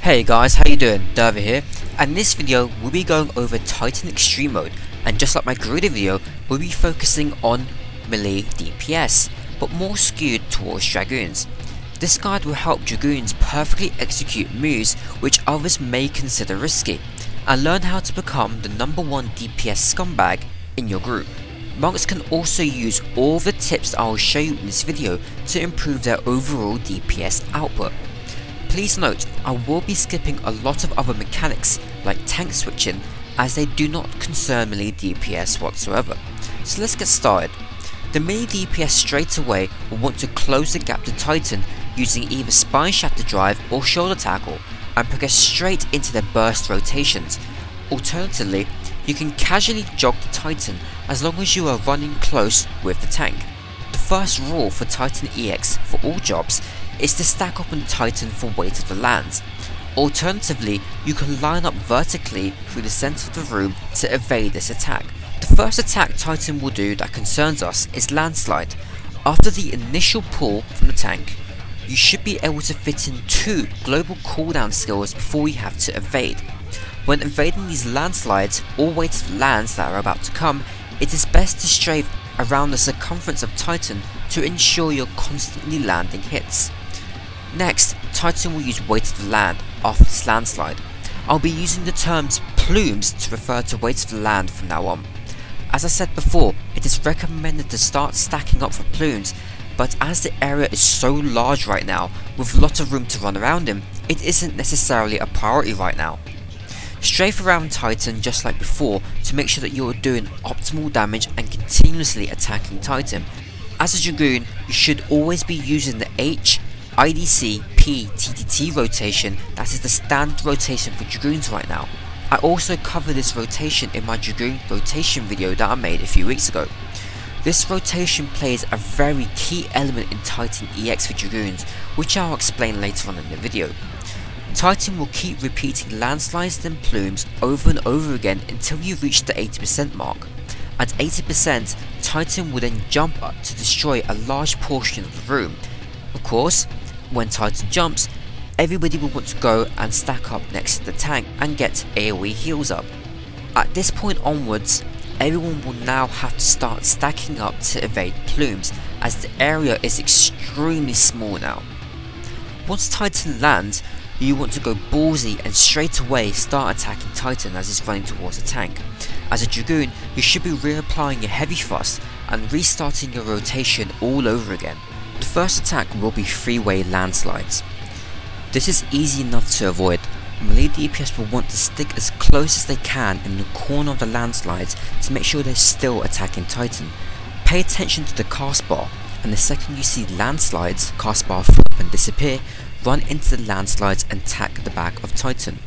Hey guys, how you doing? Dervy here, and in this video we'll be going over Titan Extreme Mode, and just like my Garuda video, we'll be focusing on melee DPS, but more skewed towards Dragoons. This guide will help Dragoons perfectly execute moves which others may consider risky, and learn how to become the #1 DPS scumbag in your group. Monks can also use all the tips that I will show you in this video to improve their overall DPS output. Please note, I will be skipping a lot of other mechanics like tank switching, as they do not concern melee DPS whatsoever. So let's get started. The melee DPS straight away will want to close the gap to Titan using either Spine Shatter Drive or Shoulder Tackle, and progress straight into their burst rotations. Alternatively, you can casually jog the Titan as long as you are running close with the tank. The first rule for Titan EX for all jobs is to stack up on Titan for weight of the lands. Alternatively, you can line up vertically through the centre of the room to evade this attack. The first attack Titan will do that concerns us is Landslide. After the initial pull from the tank, you should be able to fit in 2 global cooldown skills before you have to evade. When evading these landslides or weighted lands that are about to come, it is best to strafe around the circumference of Titan to ensure you're constantly landing hits. Next, Titan will use weighted land after this landslide. I'll be using the terms plumes to refer to weighted land from now on. As I said before, it is recommended to start stacking up for plumes, but as the area is so large right now, with a lot of room to run around in, it isn't necessarily a priority right now. Strafe around Titan just like before to make sure that you are doing optimal damage and continuously attacking Titan. As a Dragoon, you should always be using the H, IDC, P, TTT rotation. That is the standard rotation for Dragoons right now. I also covered this rotation in my Dragoon rotation video that I made a few weeks ago. This rotation plays a very key element in Titan EX for Dragoons, which I'll explain later on in the video. Titan will keep repeating landslides and plumes over and over again until you reach the 80% mark. At 80%, Titan will then jump up to destroy a large portion of the room. Of course, when Titan jumps, everybody will want to go and stack up next to the tank and get AoE heals up. At this point onwards, everyone will now have to start stacking up to evade plumes, as the area is extremely small now. Once Titan lands, you want to go ballsy and straight away start attacking Titan as he's running towards the tank. As a Dragoon, you should be reapplying your heavy thrust and restarting your rotation all over again. The first attack will be freeway landslides. This is easy enough to avoid. Melee DPS will want to stick as close as they can in the corner of the landslides to make sure they're still attacking Titan. Pay attention to the cast bar, and the second you see landslides, cast bar flip and disappear, run into the landslides and attack the back of Titan.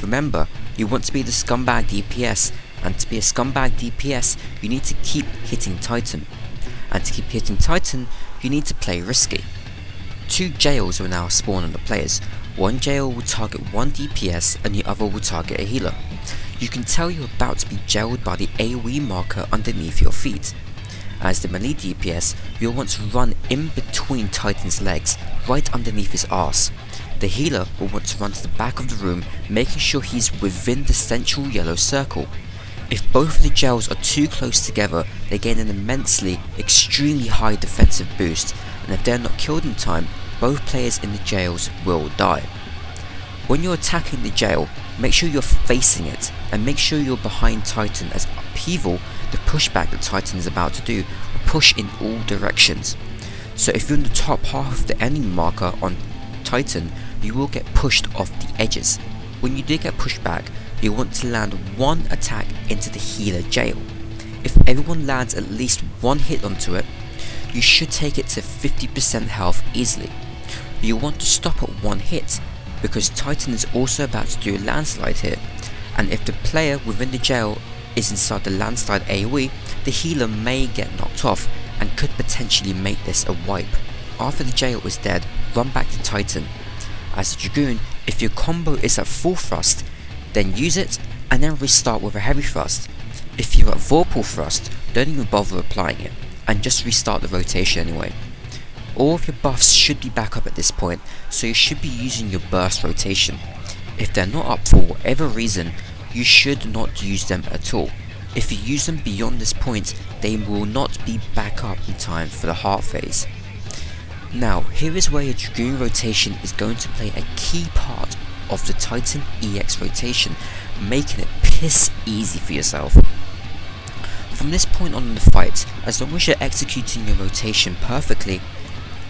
Remember, you want to be the scumbag DPS, and to be a scumbag DPS you need to keep hitting Titan. And to keep hitting Titan, you need to play risky. 2 jails will now spawn on the players. One jail will target one DPS and the other will target a healer. You can tell you're about to be jailed by the AoE marker underneath your feet. As the melee DPS, you'll want to run in between Titan's legs, right underneath his arse. The healer will want to run to the back of the room, making sure he's within the central yellow circle. If both of the jails are too close together, they gain an immensely, extremely high defensive boost, and if they're not killed in time, both players in the jails will die. When you're attacking the jail, make sure you're facing it, and make sure you're behind Titan, as upheaval, the pushback that Titan is about to do, will push in all directions. So if you're in the top half of the enemy marker on Titan, you will get pushed off the edges. When you do get pushed back, you want to land one attack into the healer jail. If everyone lands at least one hit onto it, you should take it to 50% health easily. You want to stop at one hit, because Titan is also about to do a landslide here, and if the player within the jail is inside the landslide AoE, the healer may get knocked off and could potentially make this a wipe. After the jail is dead, run back to Titan. As a Dragoon, if your combo is at full thrust, then use it and then restart with a heavy thrust. If you're at vorpal thrust, don't even bother applying it, and just restart the rotation anyway. All of your buffs should be back up at this point, so you should be using your burst rotation. If they're not up for whatever reason, you should not use them at all. If you use them beyond this point, they will not be back up in time for the heart phase. Now, here is where your Dragoon rotation is going to play a key part of the Titan EX rotation, making it piss easy for yourself. From this point on in the fight, as long as you're executing your rotation perfectly,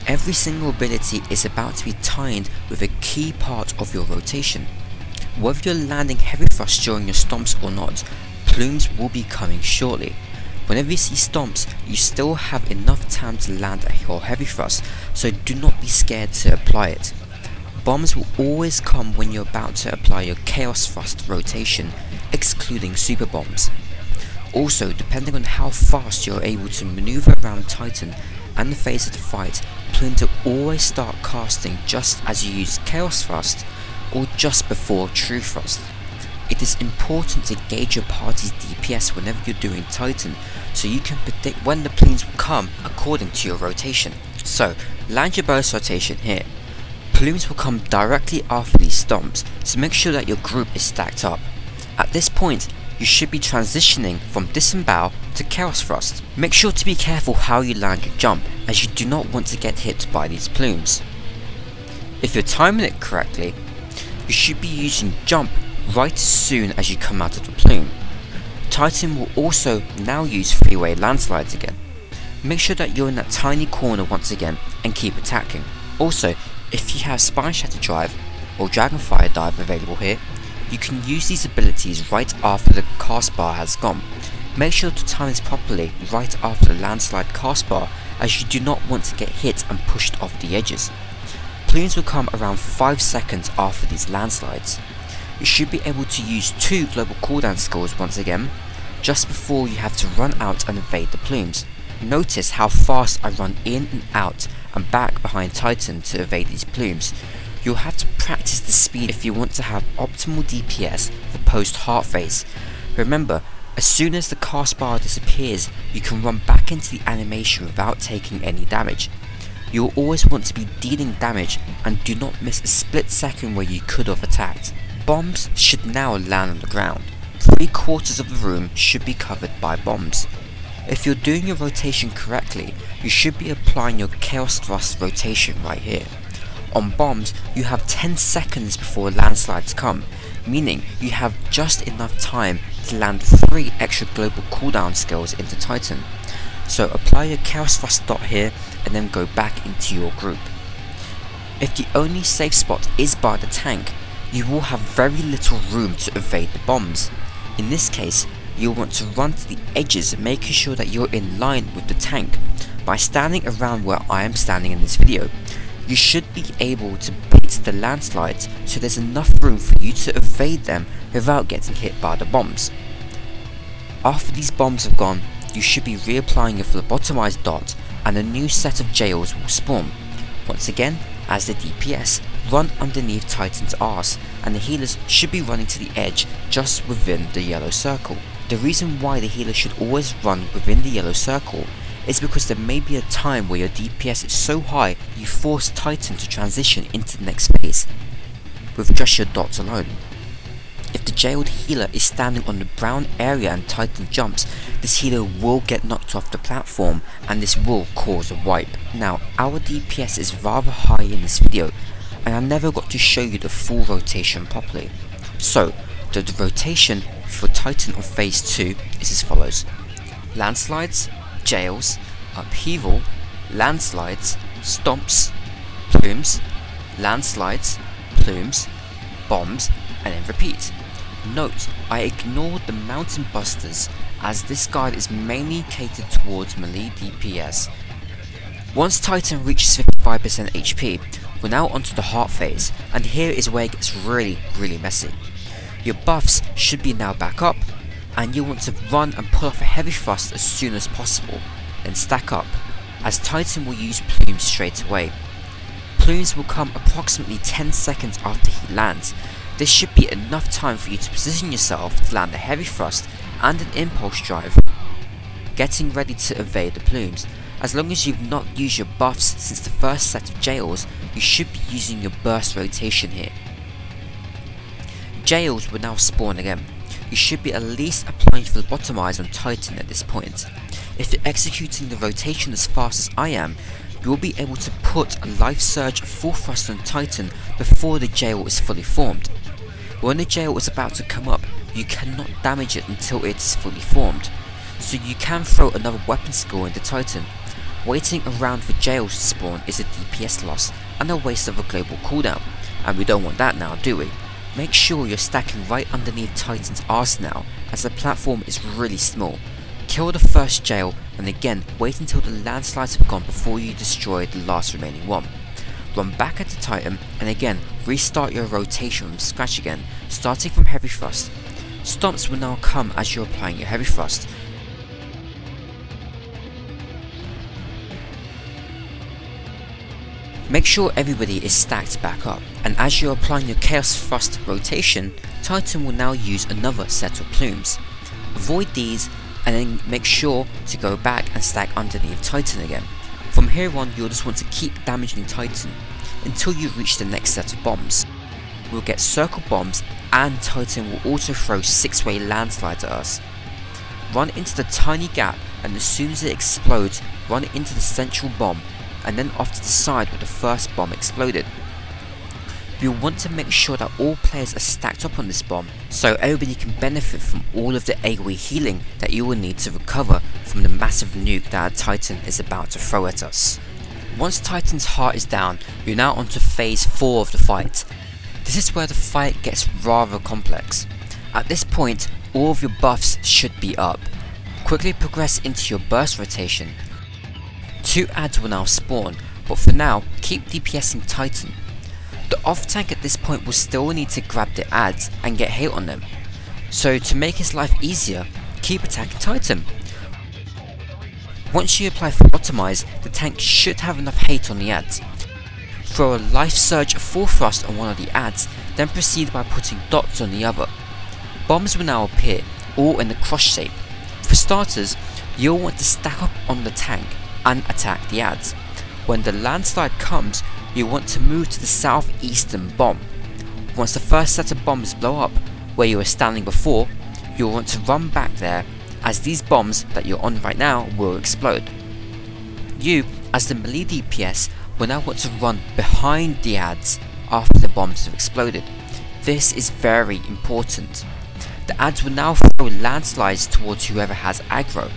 every single ability is about to be timed with a key part of your rotation. Whether you're landing heavy thrust during your stomps or not, plumes will be coming shortly. Whenever you see stomps, you still have enough time to land your heavy thrust, so do not be scared to apply it. Bombs will always come when you're about to apply your chaos thrust rotation, excluding super bombs. Also, depending on how fast you're able to maneuver around Titan and the phase of the fight, plumes will always start casting just as you use chaos thrust or just before true thrust. It is important to gauge your party's DPS whenever you're doing Titan, so you can predict when the plumes will come according to your rotation. So, land your burst rotation here. Plumes will come directly after these stomps, so make sure that your group is stacked up. At this point, you should be transitioning from disembowel to chaos thrust. Make sure to be careful how you land your jump, as you do not want to get hit by these plumes. If you're timing it correctly, you should be using jump right as soon as you come out of the plume. Titan will also now use freeway landslides again. Make sure that you're in that tiny corner once again and keep attacking. Also, if you have Spine Shatter Drive or Dragonfire Dive available here, you can use these abilities right after the cast bar has gone. Make sure to time this properly right after the landslide cast bar, as you do not want to get hit and pushed off the edges. Plumes will come around 5 seconds after these landslides. You should be able to use 2 global cooldown skills once again, just before you have to run out and evade the plumes. Notice how fast I run in and out and back behind Titan to evade these plumes. You'll have to practice the speed if you want to have optimal DPS for post heart phase. Remember, as soon as the cast bar disappears, you can run back into the animation without taking any damage. You'll always want to be dealing damage and do not miss a split second where you could have attacked. Bombs should now land on the ground. 3/4 of the room should be covered by bombs. If you're doing your rotation correctly, you should be applying your chaos thrust rotation right here. On bombs, you have 10 seconds before landslides come, meaning you have just enough time to land 3 extra global cooldown skills into Titan. So apply your chaos thrust dot here and then go back into your group. If the only safe spot is by the tank, you will have very little room to evade the bombs. In this case, you'll want to run to the edges, making sure that you're in line with the tank. By standing around where I am standing in this video, you should be able to bait the landslides so there's enough room for you to evade them without getting hit by the bombs. After these bombs have gone, you should be reapplying your phlebotomized dot and a new set of jails will spawn. Once again, as the DPS, run underneath Titan's arse, and the healers should be running to the edge just within the yellow circle. The reason why the healer should always run within the yellow circle is because there may be a time where your DPS is so high you force Titan to transition into the next phase with just your dots alone. If the jailed healer is standing on the brown area and Titan jumps, this healer will get knocked off the platform and this will cause a wipe. Now, our DPS is rather high in this video and I never got to show you the full rotation properly. So, the rotation for Titan on phase 2 is as follows: landslides, jails, upheaval, landslides, stomps, plumes, landslides, plumes, bombs, and then repeat. Note, I ignored the mountain busters as this guide is mainly catered towards melee DPS. Once Titan reaches 55% HP, we're now onto the heart phase, and here is where it gets really messy. Your buffs should be now back up, and you'll want to run and pull off a heavy thrust as soon as possible, then stack up, as Titan will use plumes straight away. Plumes will come approximately 10 seconds after he lands. This should be enough time for you to position yourself to land a heavy thrust and an impulse drive, getting ready to evade the plumes. As long as you've not used your buffs since the first set of jails, you should be using your burst rotation here. Jails will now spawn again. You should be at least applying phlebotomize on Titan at this point. If you're executing the rotation as fast as I am, you will be able to put a life surge full thrust on Titan before the jail is fully formed. When the jail is about to come up, you cannot damage it until it is fully formed, so you can throw another weapon skill into Titan. Waiting around for jails to spawn is a DPS loss and a waste of a global cooldown, and we don't want that now, do we? Make sure you're stacking right underneath Titan's arse now, as the platform is really small. Kill the first jail, and again wait until the landslides have gone before you destroy the last remaining one. Run back at the Titan, and again restart your rotation from scratch again, starting from heavy thrust. Stomps will now come as you're applying your heavy thrust. Make sure everybody is stacked back up, and as you're applying your Chaos Thrust rotation, Titan will now use another set of plumes. Avoid these and then make sure to go back and stack underneath Titan again. From here on, you'll just want to keep damaging Titan until you reach the next set of bombs. We'll get circle bombs, and Titan will also throw 6-way landslides at us. Run into the tiny gap, and as soon as it explodes, run into the central bomb, and then off to the side where the first bomb exploded. You'll want to make sure that all players are stacked up on this bomb, so everybody can benefit from all of the AoE healing that you will need to recover from the massive nuke that Titan is about to throw at us. Once Titan's heart is down, you're now onto phase 4 of the fight. This is where the fight gets rather complex. At this point, all of your buffs should be up. Quickly progress into your burst rotation. 2 adds will now spawn, but for now, keep DPSing Titan. The off tank at this point will still need to grab the adds and get hit on them. So to make his life easier, keep attacking Titan. Once you apply phlebotomize, the tank should have enough hate on the adds. Throw a life surge full thrust on one of the adds, then proceed by putting dots on the other. Bombs will now appear, all in the cross shape. For starters, you'll want to stack up on the tank and attack the adds. When the landslide comes, you want to move to the southeastern bomb. Once the first set of bombs blow up where you were standing before, you'll want to run back there, as these bombs that you're on right now will explode. You, as the melee DPS, will now want to run behind the adds after the bombs have exploded. This is very important. The adds will now throw landslides towards whoever has aggro,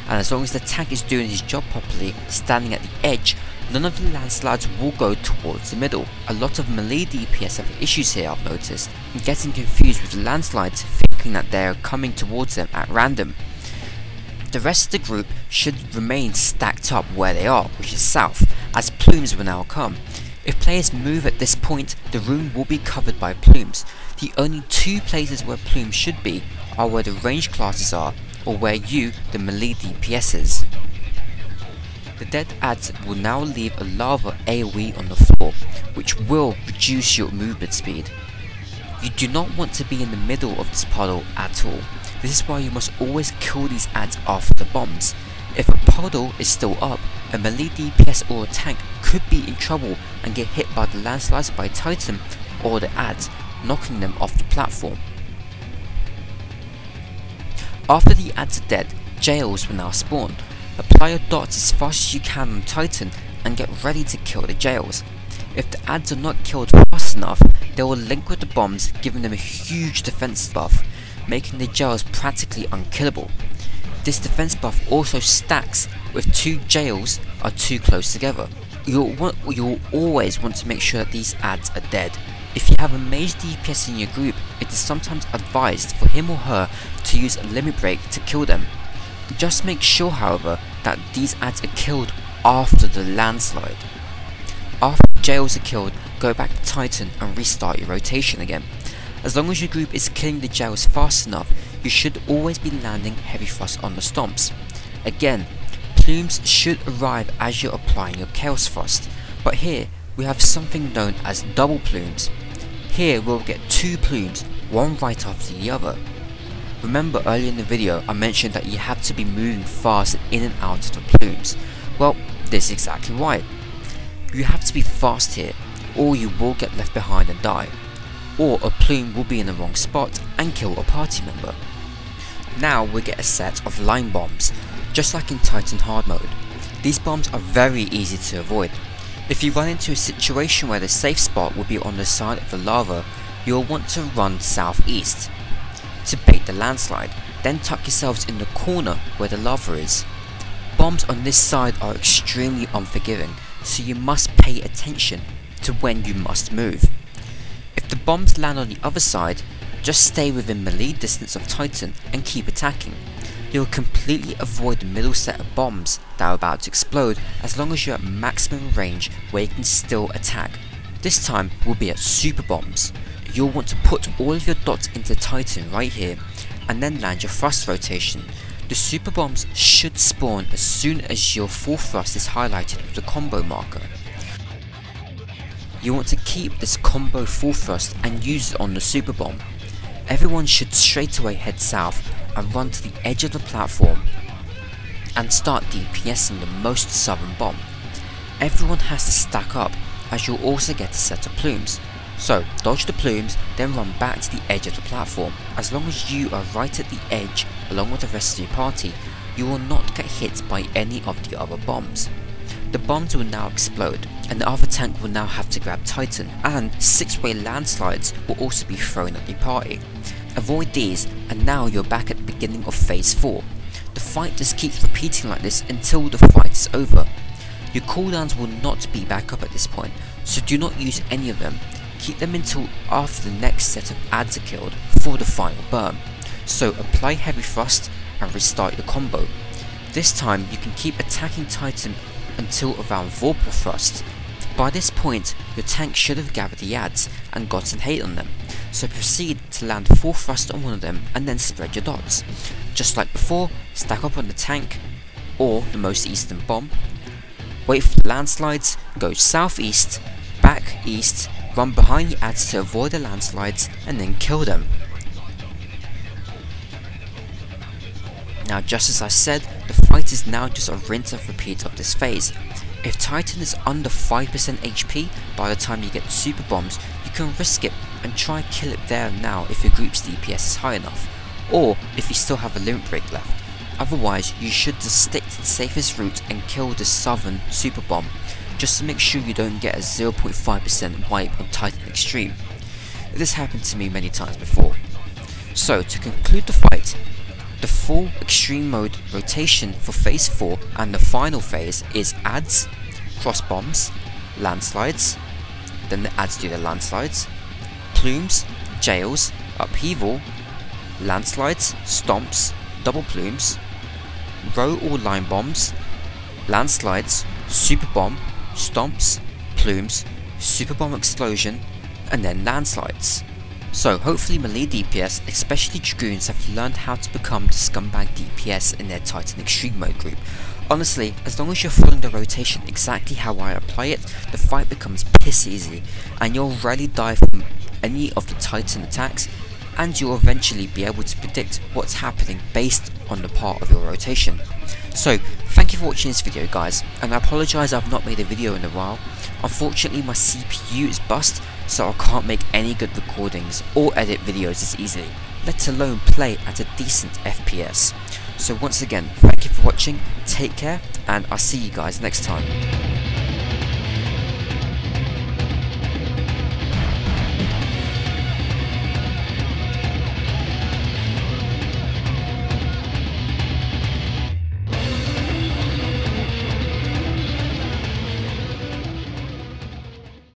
and as long as the tank is doing his job properly, standing at the edge, none of the landslides will go towards the middle. A lot of melee DPS have issues here, I've noticed, and getting confused with the landslides, thinking that they're coming towards them at random. The rest of the group should remain stacked up where they are, which is south, as plumes will now come. If players move at this point, the room will be covered by plumes. The only 2 places where plumes should be are where the range classes are, or where you, the melee DPS, is. The dead adds will now leave a lava AoE on the floor, which will reduce your movement speed. You do not want to be in the middle of this puddle at all. This is why you must always kill these adds after the bombs. If a puddle is still up, a melee DPS or a tank could be in trouble and get hit by the landslides by Titan or the adds, knocking them off the platform. After the adds are dead, jails will now spawn. Apply your dots as fast as you can on Titan and get ready to kill the jails. If the adds are not killed fast enough, they will link with the bombs, giving them a huge defense buff, making the jails practically unkillable. This defense buff also stacks if 2 jails are too close together. You'll always want to make sure that these adds are dead. If you have a mage DPS in your group, it is sometimes advised for him or her to use a limit break to kill them. Just make sure, however, that these adds are killed after the landslide. After jails are killed, go back to Titan and restart your rotation again. As long as your group is killing the jails fast enough, you should always be landing heavy thrust on the stomps. Again, plumes should arrive as you're applying your chaos thrust, but here we have something known as double plumes. Here we'll get 2 plumes, one right after the other. Remember earlier in the video I mentioned that you have to be moving fast in and out of the plumes. Well, this is exactly why. You have to be fast here, or you will get left behind and die, or a plume will be in the wrong spot and kill a party member. Now we get a set of line bombs, just like in Titan hard mode. These bombs are very easy to avoid. If you run into a situation where the safe spot will be on the side of the lava, you'll want to run southeast to bait the landslide, then tuck yourselves in the corner where the lava is. Bombs on this side are extremely unforgiving, so you must pay attention to when you must move. If the bombs land on the other side, just stay within melee distance of Titan and keep attacking. You'll completely avoid the middle set of bombs that are about to explode as long as you're at maximum range where you can still attack. This time will be at super bombs. You'll want to put all of your dots into Titan right here and then land your thrust rotation. The super bombs should spawn as soon as your full thrust is highlighted with the combo marker. You want to keep this combo full thrust and use it on the super bomb. Everyone should straight away head south and run to the edge of the platform and start DPSing the most southern bomb. Everyone has to stack up, as you'll also get a set of plumes. So dodge the plumes, then run back to the edge of the platform. As long as you are right at the edge along with the rest of your party, you will not get hit by any of the other bombs. The bombs will now explode, and the other tank will now have to grab Titan, and 6-way landslides will also be thrown at the party. Avoid these, and now you're back at the beginning of phase 4. The fight just keeps repeating like this until the fight is over. Your cooldowns will not be back up at this point, so do not use any of them. Keep them until after the next set of adds are killed for the final burn. So apply heavy thrust and restart your combo. This time you can keep attacking Titan until around Vorpal thrust. By this point, your tank should have gathered the adds and gotten hate on them, so proceed to land full thrust on one of them and then spread your dots. Just like before, stack up on the tank or the most eastern bomb, wait for the landslides, go southeast, back east, run behind the adds to avoid the landslides and then kill them. Now, just as I said, the fight is now just a rinse and repeat of this phase. If Titan is under 5% HP by the time you get the super bombs, you can risk it and try kill it there and now if your group's DPS is high enough, or if you still have a limit break left. Otherwise, you should just stick to the safest route and kill the southern super bomb, just to make sure you don't get a 0.5% wipe on Titan Extreme. This happened to me many times before. So to conclude the fight, the full extreme mode rotation for phase 4 and the final phase is adds, cross bombs, landslides, then the adds do the landslides, plumes, jails, upheaval, landslides, stomps, double plumes, row or line bombs, landslides, super bomb, stomps, plumes, super bomb explosion, and then landslides. So hopefully melee DPS, especially Dragoons, have learned how to become the scumbag DPS in their Titan Extreme mode group. Honestly, as long as you're following the rotation exactly how I apply it, the fight becomes piss easy, and you'll rarely die from any of the Titan attacks, and you'll eventually be able to predict what's happening based on the part of your rotation. So, thank you for watching this video guys, and I apologise I've not made a video in a while. Unfortunately my CPU is bust, so I can't make any good recordings or edit videos as easily, let alone play at a decent FPS. So once again, thank you for watching, take care, and I'll see you guys next time.